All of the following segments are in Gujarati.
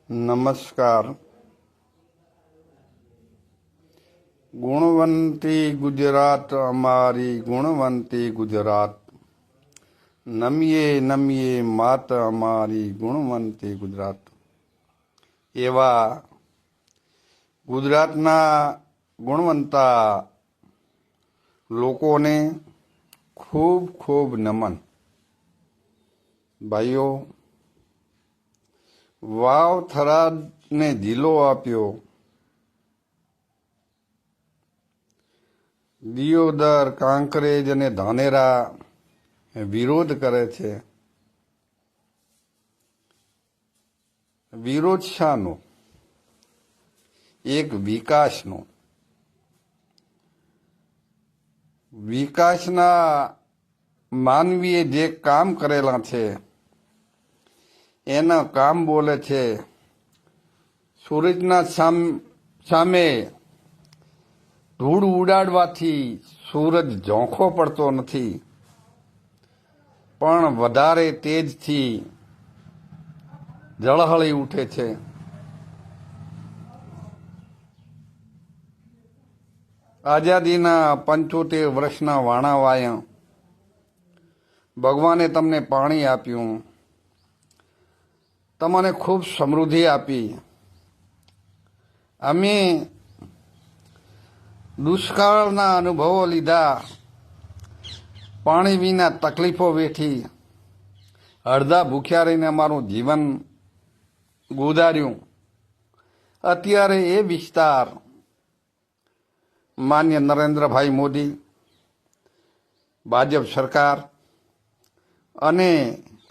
નમસ્કાર. ગુણવંતી ગુજરાત, અમારી ગુણવંતી ગુજરાત. નમીએ નમીએ માત અમારી ગુણવંતી ગુજરાત. એવા ગુજરાતના ગુણવંતા લોકોને ખૂબ ખૂબ નમન. ભાઈઓ, વાવ થરાદને જિલ્લો આપ્યો, દિયોદર, કાંકરેજ અને ધાનેરા વિરોધ કરે છે. વિરોધ શાનો? એક વિકાસનો. વિકાસના માનવીએ જે કામ કરેલા છે એના કામ બોલે છે. સૂરજના સામે ધૂળ ઉડાડવાથી સૂરજ ઝોંખો પડતો નથી, પણ વધારે તેજથી ઝળહળી ઉઠે છે. આઝાદીના 75 વર્ષના વાણાવાયા ભગવાને તમને પાણી આપ્યું, તમને ખૂબ સમૃદ્ધિ આપી. અમે દુષ્કાળના અનુભવો લીધા, પાણી વિના તકલીફો વેઠી, અડધા ભૂખ્યા રહીને અમારું જીવન ગુજાર્યું. અત્યારે એ વિસ્તાર માન્ય નરેન્દ્રભાઈ મોદી, ભાજપ સરકાર અને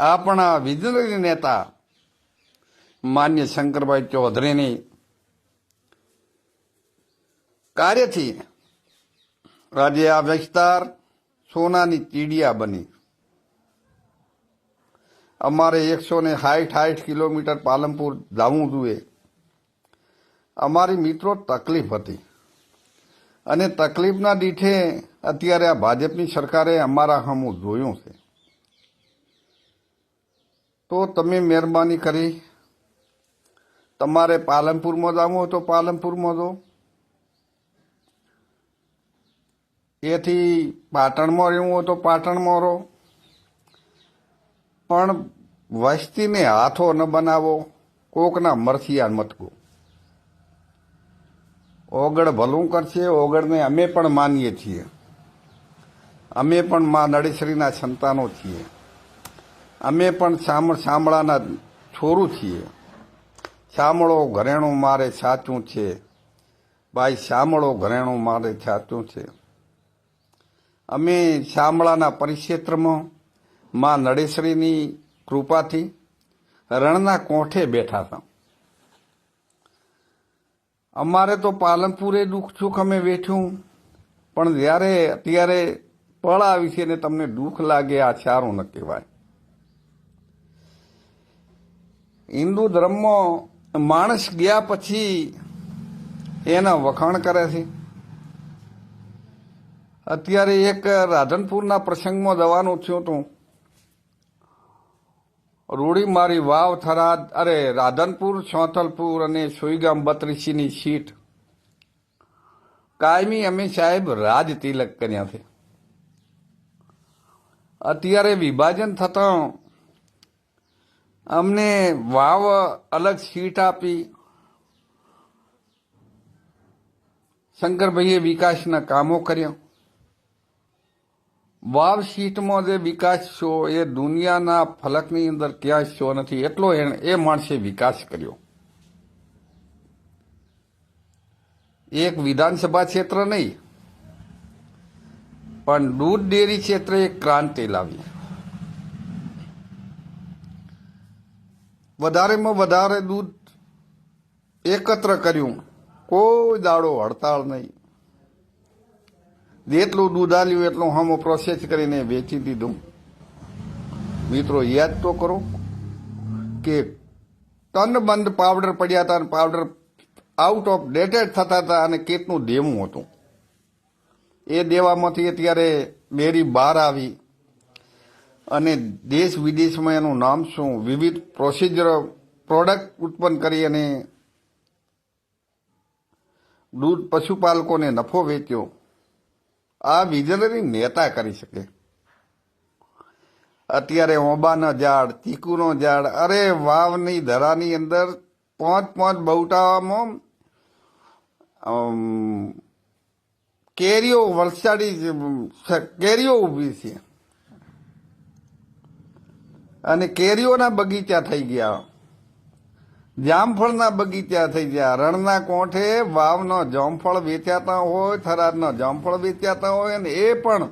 આપણા વિઝનરી નેતા માન્ય શંકરભાઈ ચૌધરીની કાર્યથી આજે આ વિસ્તાર સોનાની ચીડિયા બની. અમારે 160 કિલોમીટર પાલનપુર જવું જોઈએ. અમારી મિત્રો તકલીફ હતી અને તકલીફના દીઠે અત્યારે આ ભાજપની સરકારે અમારા સામું જોયું છે. તો તમે મહેરબાની કરી તમારે પાલનપુરમાં જવું હોય તો પાલનપુરમાં જો, એથી પાટણમાં રહેવું હોય તો પાટણમાં રહો, પણ વસ્તીને હાથો ન બનાવો, કોકના મરથિયા મતકો. ઓગળ ભલું કરશે, ઓગળને અમે પણ માનીએ છીએ. અમે પણ મા નડેશ્વરીના સંતાનો છીએ. અમે પણ શામળાના છોરું છીએ. શામળો ઘરેણું મારે સાચું છે, ભાઈ શામળો ઘરેણું મારે સાચું છે. અમે શામળાના પરિક્ષેત્રમાં મા નડેશ્વરીની કૃપાથી રણના કોઠે બેઠા હતા. અમારે તો પાલનપુરે દુઃખ સુખ અમે વેઠ્યું, પણ જ્યારે અત્યારે પળ આવી છે ને તમને દુઃખ લાગે, આ સારું ન કહેવાય. હિન્દુ ધર્મમાં માણસ ગયા પછી એના વખાણ કરે છે. અત્યારે એક રાધનપુરના પ્રસંગમાં જવાનું થયું હતું. રૂડી મારી વાવ થરાદ, રાધનપુર, ચોથલપુર અને સોઈગામ 32ની સીટ કાયમી અમે સાહેબ રાજ તિલક કર્યા છે. અત્યારે વિભાજન થતાં અમને વાવ અલગ સીટ આપી. શંકરભાઈએ વિકાસના કામો કર્યા. વાવ સીટમાં જે વિકાસ છો એ દુનિયાના ફલકની અંદર ક્યાંય શો નથી, એટલો એ માણસે વિકાસ કર્યો. એક વિધાનસભા ક્ષેત્ર નહીં, પણ દૂધ ડેરી ક્ષેત્રે એક ક્રાંતિ લાવી. વધારેમાં વધારે દૂધ એકત્ર કર્યું, કોઈ દાડો હડતાળ નહીં. જેટલું દૂધ આલ્યું એટલું હમ પ્રોસેસ કરીને વેચી દીધું. મિત્રો યાદ તો કરો કે ટનબંધ પાવડર પડ્યા હતા અને પાવડર આઉટ ઓફ ડેટેડ થતા હતા અને કેટલું દેવું હતું. એ દેવામાંથી અત્યારે ડેરી બહાર આવી અને દેશ વિદેશમાં એનું નામ શું, વિવિધ પ્રોસિજર પ્રોડક્ટ ઉત્પન્ન કરી અને દૂધ પશુપાલકોને નફો વેચ્યો, આ વિઝનરી નેતા કરી શકે. અત્યારે ઓબાનો ઝાડ, ચીકુનો ઝાડ, અરે વાવની ધરાની અંદર 5 બહુટામાં કેરીઓ, વલસાડી કેરીઓ ઊભી છે અને કેરીઓના બગીચા થઈ ગયા, જામફળના બગીચા થઈ ગયા. રણના કોઠે વાવનો જામફળ વેચાતા હોય, થરાદનો જામફળ વેચાતા હોય અને એ પણ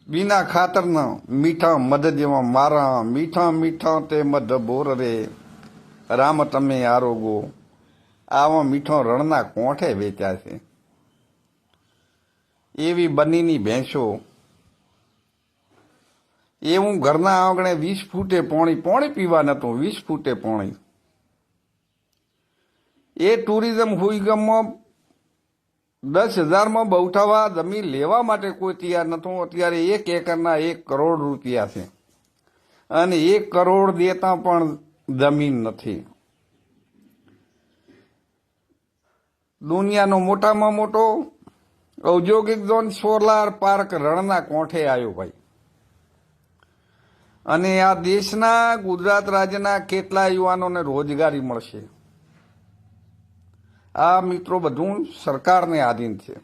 વિના ખાતરના મીઠા મધ જેવા મારા મીઠા મીઠા તે મધ બોર રે રામ તમે આરોગો, આવો મીઠો રણના કોઠે વેચાશે. એવી બનીની ભેંસો, એવું ઘરના આંગણે 20 ફૂટે પોણી પીવા નતું, 20 ફૂટે પોણી. એ ટુરિઝમ હુઈગમમાં 10,000માં બહુઠાવા જમીન લેવા માટે કોઈ તૈયાર નતું. અત્યારે 1 એકરના 1 કરોડ રૂપિયા છે અને 1 કરોડ દેતા પણ જમીન નથી. દુનિયાનો મોટામાં મોટો ઔદ્યોગિક ઝોન સોલાર પાર્ક રણના કોઠે આવ્યો ભાઈ. અને આ દેશના ગુજરાત રાજ્યના કેટલા યુવાનોને રોજગારી મળશે. આ મિત્રો બધું સરકારને આધીન છે.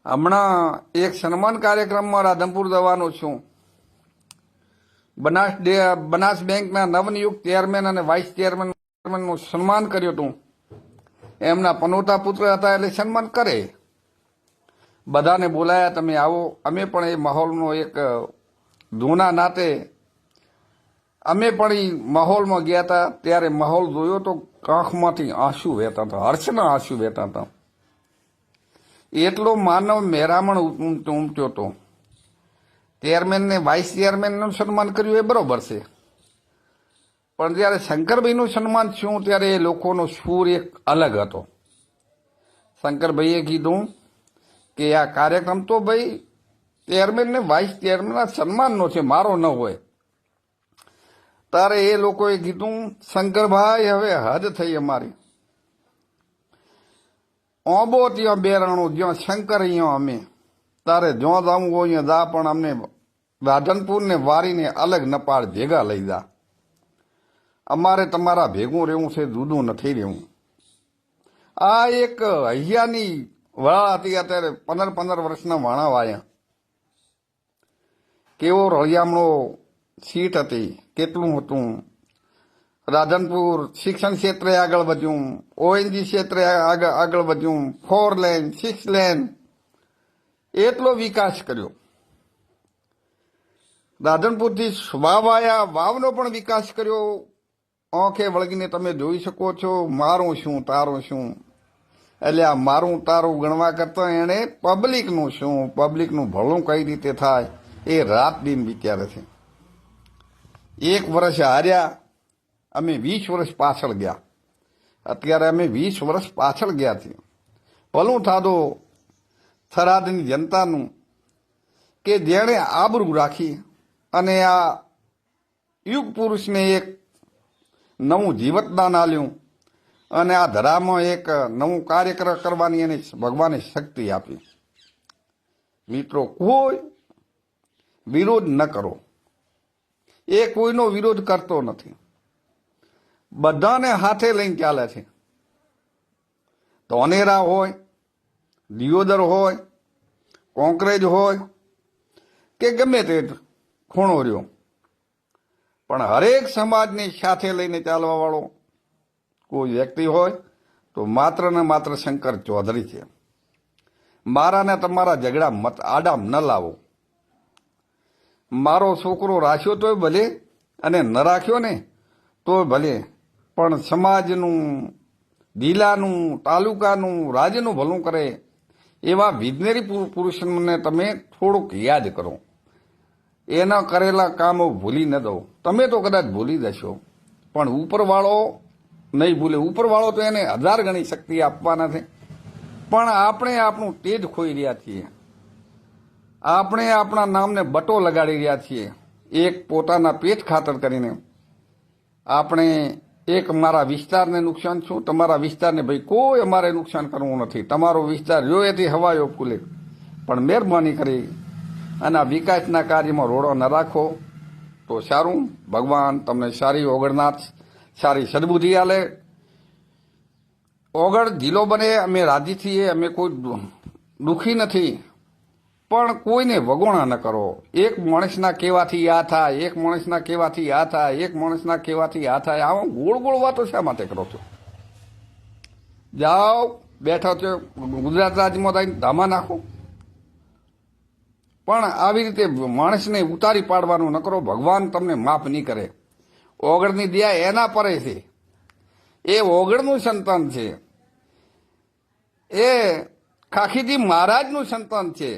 હમણાં એક સન્માન કાર્યક્રમમાં રાધનપુર જવાનો છું. બનાસ બેંકના નવનિયુક્ત ચેરમેન અને વાઇસ ચેરમેનનું સન્માન કર્યું હતું. એમના પનોતા પુત્ર હતા એટલે સન્માન કરે. બધાને બોલાયા, તમે આવો. અમે પણ એ માહોલનો એક જૂના નાતે અમે પણ એ માહોલમાં ગયા હતા. ત્યારે માહોલ જોયો તો આંખમાંથી આંસુ વહેતા હતા, હર્ષના આંસુ વહેતા હતા. એટલો માનવ મહેરામણ ઉમટ્યો હતો. ચેરમેનને વાઇસ ચેરમેનનું સન્માન કર્યું એ બરોબર છે, પણ જ્યારે શંકરભાઈનું સન્માન થયું ત્યારે એ લોકોનો સૂર એક અલગ હતો. શંકરભાઈએ કીધું કે આ કાર્યક્રમ તો ભાઈ ચેરમેન ને વાઇસ ચેરમેનના સન્માનનો છે, મારો ન હોય. તારે એ લોકોએ કીધું, શંકરભાઈ હવે હદ થઈ અમારી. ઓબો ત્યાં બેરાણું, જ્યાં શંકર અહીંયા અમે. તારે જ્યાં જવું હોય અહીંયા જા, પણ અમને રાધનપુરને વારીને અલગ નપાળ ભેગા લઈ જા. અમારે તમારા ભેગું રહેવું છે, જુદું નથી રહેવું. આ એક હૈયાની વળા હતી. અત્યારે 15 વર્ષના વાણા વાયા. કેવો રળિયામણો સીટ હતી, કેટલું હતું. રાધનપુર શિક્ષણ ક્ષેત્રે આગળ વધ્યું, ઓએનજી ક્ષેત્રે આગળ વધ્યું, 4 લેન 6 લેન એટલો વિકાસ કર્યો. રાધનપુરથી વાવાયા, વાવનો પણ વિકાસ કર્યો. આંખે વળગીને તમે જોઈ શકો છો. મારું શું તારું શું, એટલે આ મારું તારું ગણવા કરતા એણે પબ્લિકનું શું, પબ્લિકનું ભલું કઈ રીતે થાય એ રાત દિન વિચારે છે. 1 વર્ષ હાર્યા, અમે 20 વર્ષ પાછળ ગયા. અત્યારે અમે 20 વર્ષ પાછળ ગયા છીએ. ભલું થાદો થરાદની જનતાનું કે જેણે આબરૂ રાખી અને આ યુગ પુરુષને એક નવું જીવતદાન આલ્યું અને આ ધરામાં એક નવું કાર્ય કરવાની એને ભગવાને શક્તિ આપી. મિત્રો, કોઈ વિરોધ ન કરો. એ કોઈનો વિરોધ કરતો નથી, બધાને હાથે લઈને ચાલે છે. ધોનેરા હોય, દિયોદર હોય, કોંકરેજ હોય કે ગમે તે ખૂણો રહ્યો, પણ હરેક સમાજને સાથે લઈને ચાલવા વાળો કોઈ વ્યક્તિ હોય તો માત્ર ને માત્ર શંકર ચૌધરી છે. મારા ને તમારા ઝઘડા મત આડામ ન લાવો. મારો છોકરો રાખ્યો તોય ભલે અને ન રાખ્યો ને તોય ભલે, પણ સમાજનું, જિલ્લાનું, તાલુકાનું, રાજ્યનું ભલું કરે એવા વિજ્ઞાની પુરુષોને તમે થોડુંક યાદ કરો. એના કરેલા કામો ભૂલી ન દો. તમે તો કદાચ ભૂલી જશો, પણ ઉપરવાળો નહીં ભૂલે. ઉપરવાળો તો એને 1000 ગણી શક્તિ આપવાના છે, પણ આપણે આપણું તેજ ખોઈ રહ્યા છીએ. આપણે આપણા નામને બટો લગાડી રહ્યા છીએ એક પોતાના પેટ ખાતર કરીને. આપણે એક મારા વિસ્તારને નુકસાન છું, તમારા વિસ્તારને ભાઈ કોઈ અમારે નુકસાન કરવું નથી. તમારો વિસ્તાર જોયેથી હવાયો ખુલે, પણ મહેરબાની કરી અને આ વિકાસના કાર્યમાં રોડો ન રાખો તો સારું. ભગવાન તમને સારી ઓગળનાથ, સારી સદબુદ્ધિ આલે. ઓગળ જિલ્લો બને અમે રાજી છીએ, અમે કોઈ દુઃખી નથી, પણ કોઈને વગોણા ન કરો. એક માણસના કહેવાથી આ થાય, એક માણસના કહેવાથી આ થાય, એક માણસના કહેવાથી આ થાય. આવા ગોળ ગોળ વાતો શા માટે કરો છો? જાઓ, બેઠો છો ગુજરાત રાજ્યમાં થઈને ધામા નાખો, પણ આવી રીતે માણસને ઉતારી પાડવાનું ન કરો. ભગવાન તમને માફ નહીં કરે. ઓગળની દયા એના પરે છે, એ ઓગળનું સંતાન છે, એ ખાખીજી મહારાજનું સંતાન છે.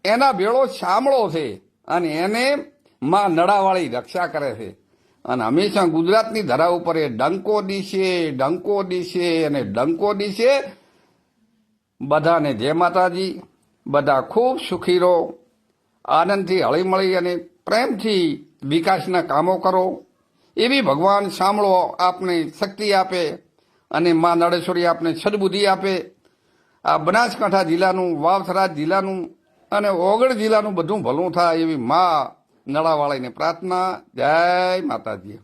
એના ભેળો શામળો છે અને એને માં નડાવાળી રક્ષા કરે છે. અને હંમેશા ગુજરાતની ધરા ઉપર એ ડંકો દીશે, ડંકો દીશે અને ડંકો દીશે. બધાને જય માતાજી. બધા ખૂબ સુખી રહો, આનંદથી હળીમળી અને પ્રેમથી વિકાસના કામો કરો. એવી ભગવાન સાંભળો આપને શક્તિ આપે અને મા નળેશ્વરી આપને સદબુદ્ધિ આપે. આ બનાસકાંઠા જિલ્લાનું, વાવથરા જિલ્લાનું અને ઓગળ જિલ્લાનું બધું ભલું થાય એવી મા નળાવાળીને પ્રાર્થના. જય માતાજી.